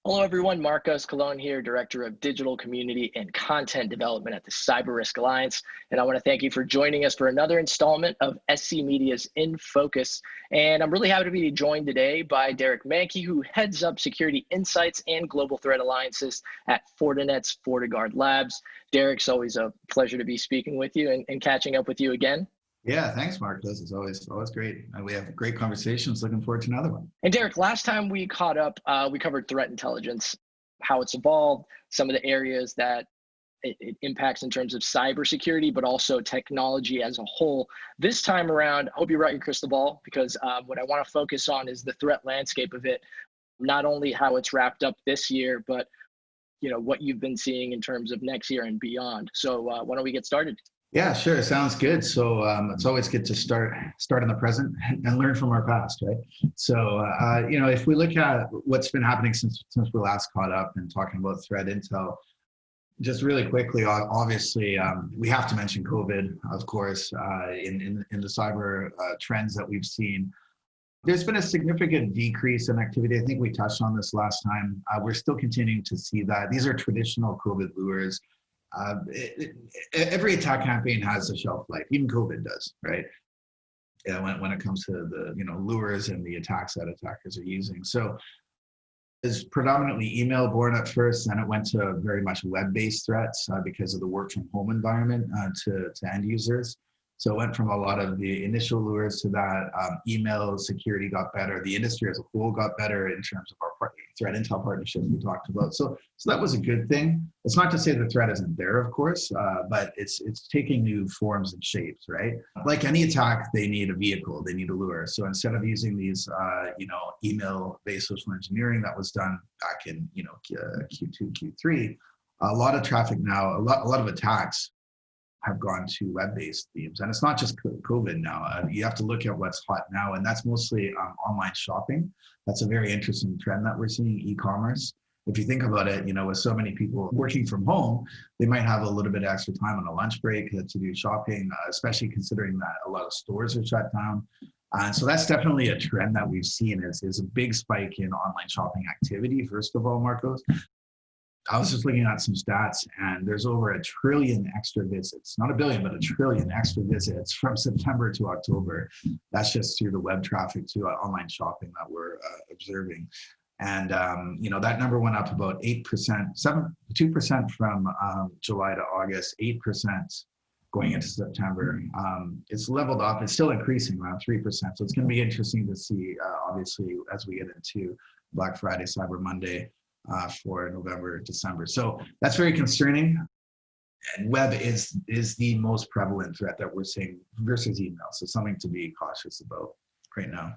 Hello, everyone. Marcos Colon here, Director of Digital Community and Content Development at the CyberRisk Alliance. And I want to thank you for joining us for another installment of SC Media's InFocus. And I'm really happy to be joined today by Derek Manky, who heads up Security Insights and Global Threat Alliances at Fortinet's FortiGuard Labs. Derek's always a pleasure to be speaking with you and catching up with you again. Yeah, thanks, Mark. This is always great. We have great conversations. Looking forward to another one. And Derek, last time we caught up, we covered threat intelligence, how it's evolved, some of the areas that it impacts in terms of cybersecurity, but also technology as a whole. This time around, I hope you brought your crystal ball, because what I want to focus on is the threat landscape of it, not only how it's wrapped up this year, but what you've been seeing in terms of next year and beyond. So why don't we get started? Yeah, sure. Sounds good. So it's always good to start in the present and learn from our past, right? So if we look at what's been happening since we last caught up and talking about threat intel, just really quickly, obviously, we have to mention COVID, of course, in the cyber trends that we've seen. There's been a significant decrease in activity. I think we touched on this last time. We're still continuing to see that. These are traditional COVID lures. Every attack campaign has a shelf life, even COVID does, right? Yeah, when it comes to the lures and the attacks that attackers are using. So it's predominantly email born at first, and it went to very much web-based threats because of the work from home environment to end users. So it went from a lot of the initial lures to that. Email security got better. The industry as a whole got better in terms of our threat intel partnerships we talked about. So that was a good thing. It's not to say the threat isn't there, of course, but it's taking new forms and shapes, right? Like any attack, they need a vehicle, they need a lure. So instead of using these, email-based social engineering that was done back in, Q2, Q3, a lot of traffic now, a lot of attacks have gone to web-based themes. And it's not just COVID now. You have to look at what's hot now, and that's mostly online shopping. That's a very interesting trend that we're seeing, e-commerce. If you think about it, with so many people working from home, they might have a little bit of extra time on a lunch break to do shopping, especially considering that a lot of stores are shut down. So that's definitely a trend that we've seen is a big spike in online shopping activity, first of all, Marcos. I was just looking at some stats, and there's over 1 trillion extra visits, not a billion, but 1 trillion extra visits from September to October. That's just through the web traffic to online shopping that we're observing. And, that number went up about 8%, 2% from July to August, 8% going into September. It's leveled off. It's still increasing around 3%. So it's going to be interesting to see, obviously, as we get into Black Friday, Cyber Monday, for November, December. So that's very concerning. And web is the most prevalent threat that we're seeing versus email. So something to be cautious about right now.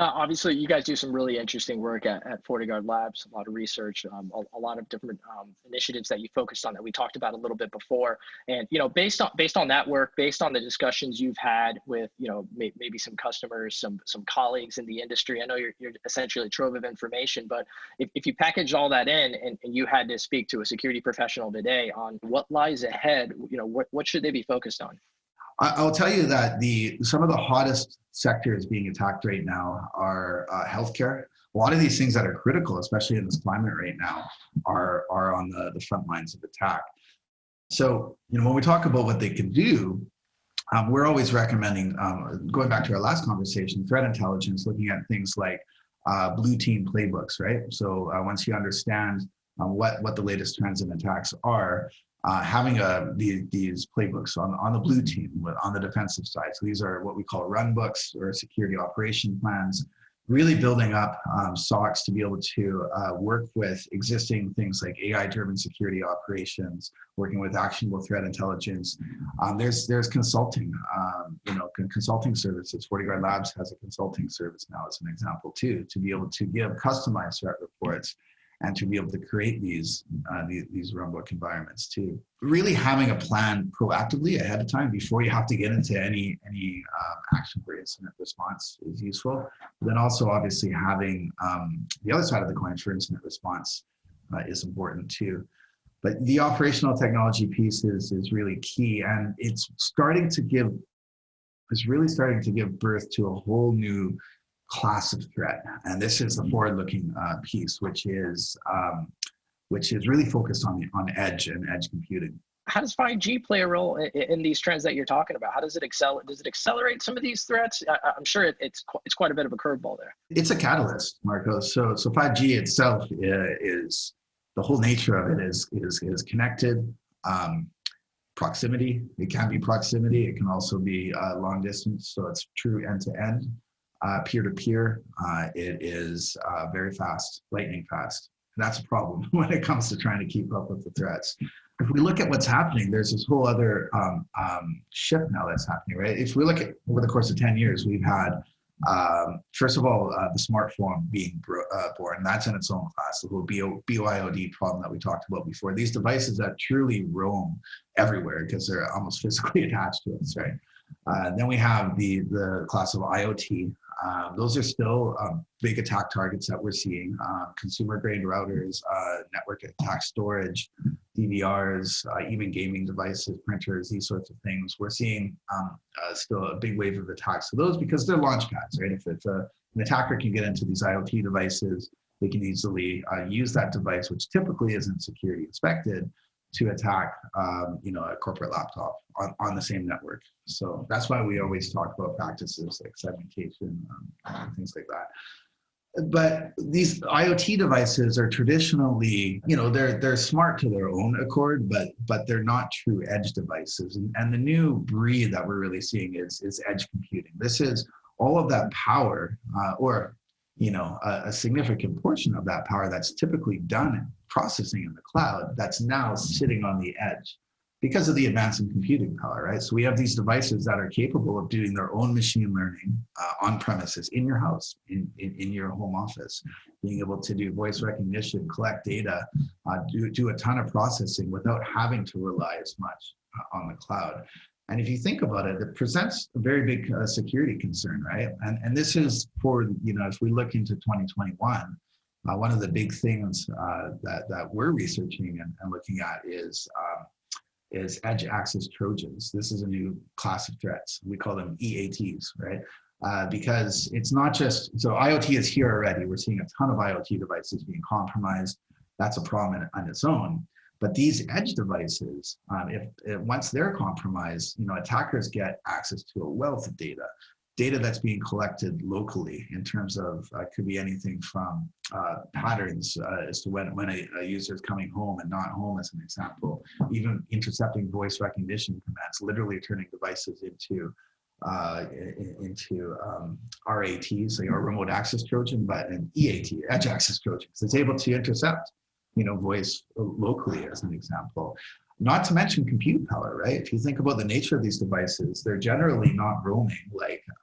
Obviously, you guys do some really interesting work at FortiGuard Labs, a lot of research, a lot of different initiatives that you focused on that we talked about a little bit before. And, based on that work, based on the discussions you've had with, maybe some customers, some colleagues in the industry, I know you're essentially a trove of information, but if you package all that in and you had to speak to a security professional today on what lies ahead, what should they be focused on? I'll tell you that some of the hottest sectors being attacked right now are healthcare. A lot of these things that are critical, especially in this climate right now, are on the front lines of attack. So, when we talk about what they can do, we're always recommending, going back to our last conversation, threat intelligence, looking at things like blue team playbooks, right? So once you understand what the latest trends and attacks are, having these playbooks on the blue team, on the defensive side. So these are what we call run books or security operation plans, really building up SOCs to be able to work with existing things like AI-driven security operations, working with actionable threat intelligence. There's consulting, consulting services. FortiGuard Labs has a consulting service now as an example too, to be able to give customized threat reports and to be able to create these runbook environments too. Really having a plan proactively ahead of time before you have to get into any action for incident response is useful. But then also obviously having the other side of the coin for incident response is important too. But the operational technology piece is really key, and it's really starting to give birth to a whole new class of threat. And this is the forward-looking piece, which is really focused on edge and edge computing. How does 5G play a role in these trends that you're talking about? How does it accelerate? Does it accelerate some of these threats? I'm sure it's quite a bit of a curveball there. It's a catalyst, Marco. So 5G itself is the whole nature of it is connected. Proximity. It can be proximity. It can also be long distance. So it's true end to end, peer to peer. It is very fast, lightning fast. And that's a problem when it comes to trying to keep up with the threats. If we look at what's happening, there's this whole other shift now that's happening, right? If we look at over the course of 10 years, we've had, first of all, the smartphone being born. That's in its own class, the whole BYOD problem that we talked about before. These devices that truly roam everywhere because they're almost physically attached to us, right? Then we have the class of IoT. Those are still big attack targets that we're seeing. Consumer-grade routers, network attack storage, DVRs, even gaming devices, printers, these sorts of things. We're seeing still a big wave of attacks to those because they're launch pads, right? If an attacker can get into these IoT devices, they can easily use that device, which typically isn't security inspected, to attack a corporate laptop on the same network. So that's why we always talk about practices like segmentation and things like that. But these IoT devices are traditionally, they're smart to their own accord, but they're not true edge devices. And the new breed that we're really seeing is edge computing. This is all of that power, a significant portion of that power that's typically done in processing in the cloud that's now sitting on the edge because of the advance in computing power, right? So we have these devices that are capable of doing their own machine learning on premises, in your house, in your home office, being able to do voice recognition, collect data, do a ton of processing without having to rely as much on the cloud. And if you think about it, it presents a very big security concern, right? And this is for, if we look into 2021, one of the big things that we're researching and looking at is edge access Trojans. This is a new class of threats. We call them EATs, right? Because it's not just, so IoT is here already. We're seeing a ton of IoT devices being compromised. That's a problem on its own. But these edge devices, if once they're compromised, attackers get access to a wealth of data that's being collected locally in terms of, could be anything from patterns as to when a user is coming home and not home, as an example, even intercepting voice recognition commands, literally turning devices into RATs, like our remote access Trojan, but an EAT, edge access Trojan, because it's able to intercept voice locally, as an example. Not to mention compute power, right? If you think about the nature of these devices, they're generally not roaming,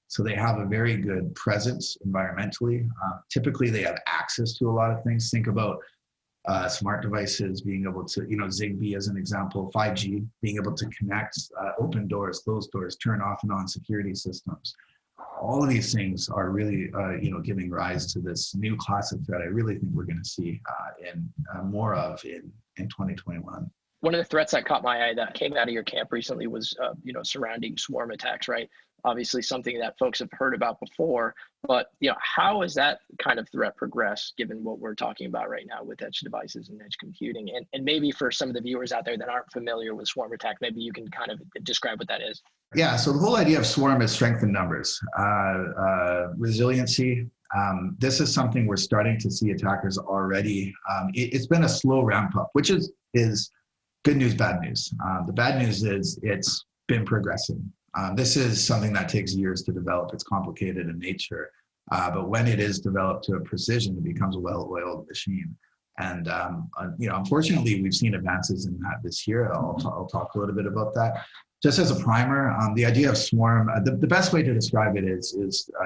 so they have a very good presence environmentally. Typically, they have access to a lot of things. Think about smart devices being able to, Zigbee as an example, 5G, being able to connect, open doors, close doors, turn off and on security systems. All of these things are really, giving rise to this new class of threat I really think we're going to see more of in 2021. One of the threats that caught my eye that came out of your camp recently was, surrounding swarm attacks, right? Obviously something that folks have heard about before, but, how has that kind of threat progressed given what we're talking about right now with edge devices and edge computing? And maybe for some of the viewers out there that aren't familiar with swarm attack, maybe you can kind of describe what that is. Yeah, so the whole idea of swarm is strength in numbers, resiliency. This is something we're starting to see attackers already. It's been a slow ramp up, which is good news, bad news. The bad news is it's been progressing. This is something that takes years to develop. It's complicated in nature, but when it is developed to a precision, it becomes a well-oiled machine. And unfortunately, we've seen advances in that this year. I'll talk a little bit about that. Just as a primer, the idea of swarm, the best way to describe it is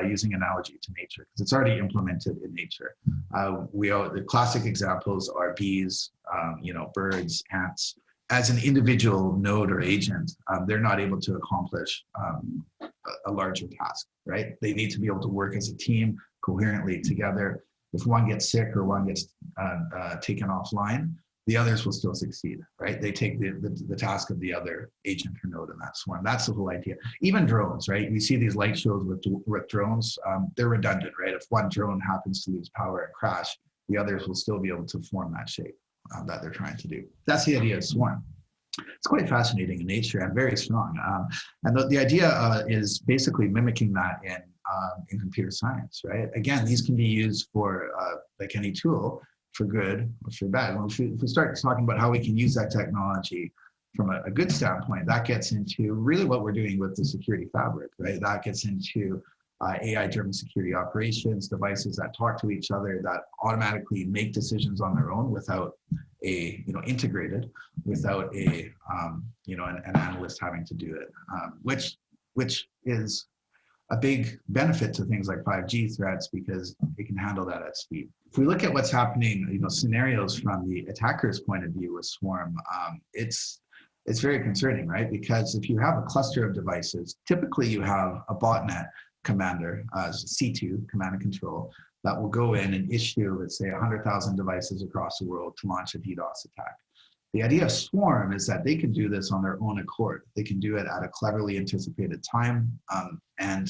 using analogy to nature, because it's already implemented in nature. The classic examples are bees, birds, ants. As an individual node or agent, they're not able to accomplish a larger task, right? They need to be able to work as a team coherently together. If one gets sick or one gets taken offline, the others will still succeed, right? They take the task of the other agent or node in that swarm. That's the whole idea. Even drones, right? We see these light shows with drones. They're redundant, right? If one drone happens to lose power and crash, the others will still be able to form that shape that they're trying to do. That's the idea of swarm. It's quite fascinating in nature and very strong. And the idea is basically mimicking that in computer science, right? Again, these can be used for, like any tool, for good or for bad. If we start talking about how we can use that technology from a good standpoint, that gets into really what we're doing with the security fabric, right? That gets into AI-driven security operations, devices that talk to each other, that automatically make decisions on their own without integrated, without an analyst having to do it, which is a big benefit to things like 5G threats because it can handle that at speed. If we look at what's happening, scenarios from the attacker's point of view with Swarm, it's very concerning, right? Because if you have a cluster of devices, typically you have a botnet commander, C2, command and control, that will go in and issue, let's say, 100,000 devices across the world to launch a DDoS attack. The idea of Swarm is that they can do this on their own accord. They can do it at a cleverly anticipated time, and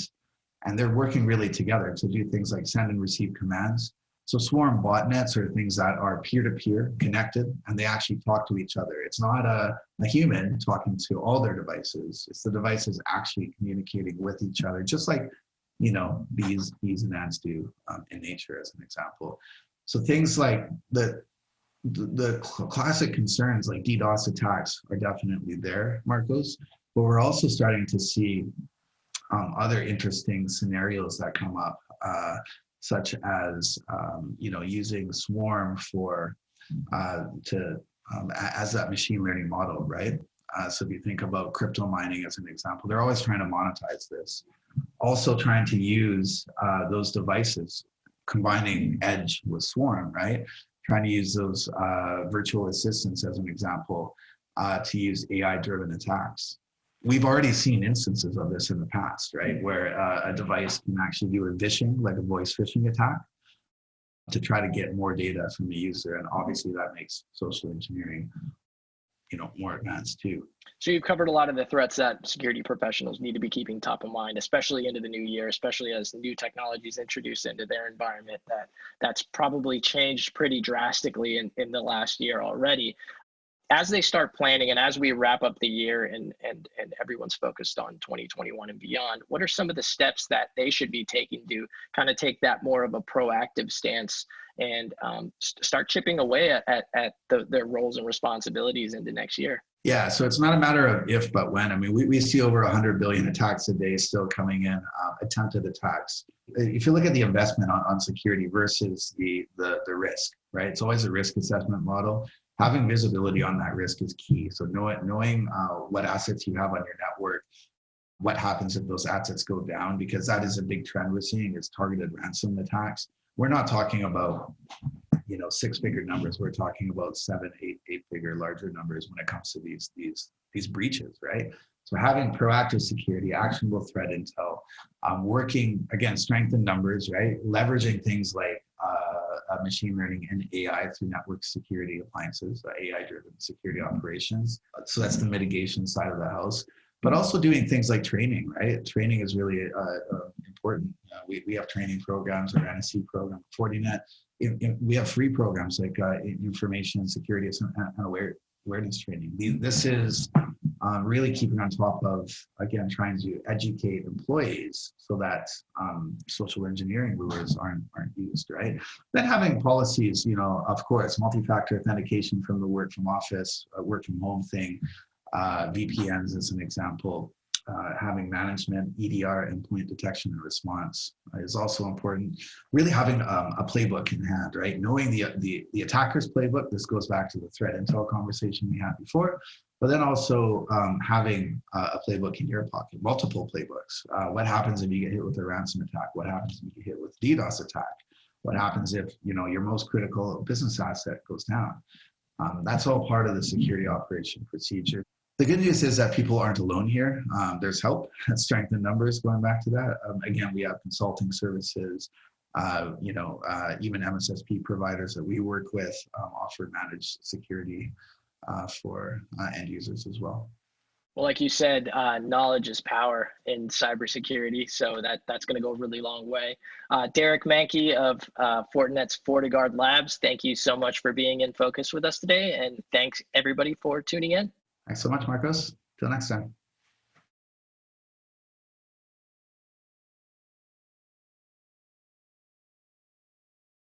they're working really together to do things like send and receive commands. So Swarm botnets are things that are peer-to-peer connected, and they actually talk to each other. It's not a human talking to all their devices. It's the devices actually communicating with each other, just like bees and ants do in nature, as an example. So things like the classic concerns like DDoS attacks are definitely there, Marcos, but we're also starting to see other interesting scenarios that come up, such as using Swarm for as that machine learning model, right? So if you think about crypto mining as an example, they're always trying to monetize this. Also trying to use those devices, combining edge with Swarm, right? Trying to use those virtual assistants as an example to use AI-driven attacks. We've already seen instances of this in the past, right? Where a device can actually do a vishing, like a voice phishing attack, to try to get more data from the user. And obviously that makes social engineering more advanced too. So you've covered a lot of the threats that security professionals need to be keeping top of mind, especially into the new year, especially as new technologies introduced into their environment. That's probably changed pretty drastically in the last year already. As they start planning and as we wrap up the year and everyone's focused on 2021 and beyond, what are some of the steps that they should be taking to kind of take that more of a proactive stance and start chipping away at their roles and responsibilities into next year? Yeah, so it's not a matter of if, but when. I mean, we see over 100 billion attacks a day still coming in, attempted attacks. If you look at the investment on security versus the risk, right? It's always a risk assessment model. Having visibility on that risk is key. So knowing what assets you have on your network, what happens if those assets go down, because that is a big trend we're seeing is targeted ransom attacks. We're not talking about six-figure numbers. We're talking about 7, 8, 8-figure larger numbers when it comes to these breaches, right? So having proactive security, actionable threat intel, working, again, strength in numbers, right? Leveraging things like machine learning and AI through network security appliances, AI-driven security operations. So that's the mitigation side of the house, but also doing things like training, right? Training is really important. We have training programs, our NSC program, Fortinet. We have free programs like information and security and awareness training. This is really keeping on top of, again, trying to educate employees so that social engineering rules aren't used, right? Then having policies, of course, multi-factor authentication from the work from office, work from home thing, VPNs as an example. Having management, EDR, endpoint detection and response is also important. Really having a playbook in hand, right? Knowing the attacker's playbook. This goes back to the threat intel conversation we had before, but then also having a playbook in your pocket, multiple playbooks. What happens if you get hit with a ransom attack? What happens if you get hit with DDoS attack? What happens if your most critical business asset goes down? That's all part of the security operation procedure. The good news is that people aren't alone here. There's help, strength in numbers, going back to that. Again, we have consulting services, Even MSSP providers that we work with offer managed security for end users as well. Well, like you said, knowledge is power in cybersecurity, so that's going to go a really long way. Derek Manky of Fortinet's FortiGuard Labs, thank you so much for being in focus with us today, and thanks everybody for tuning in. Thanks so much, Marcos. Till next time.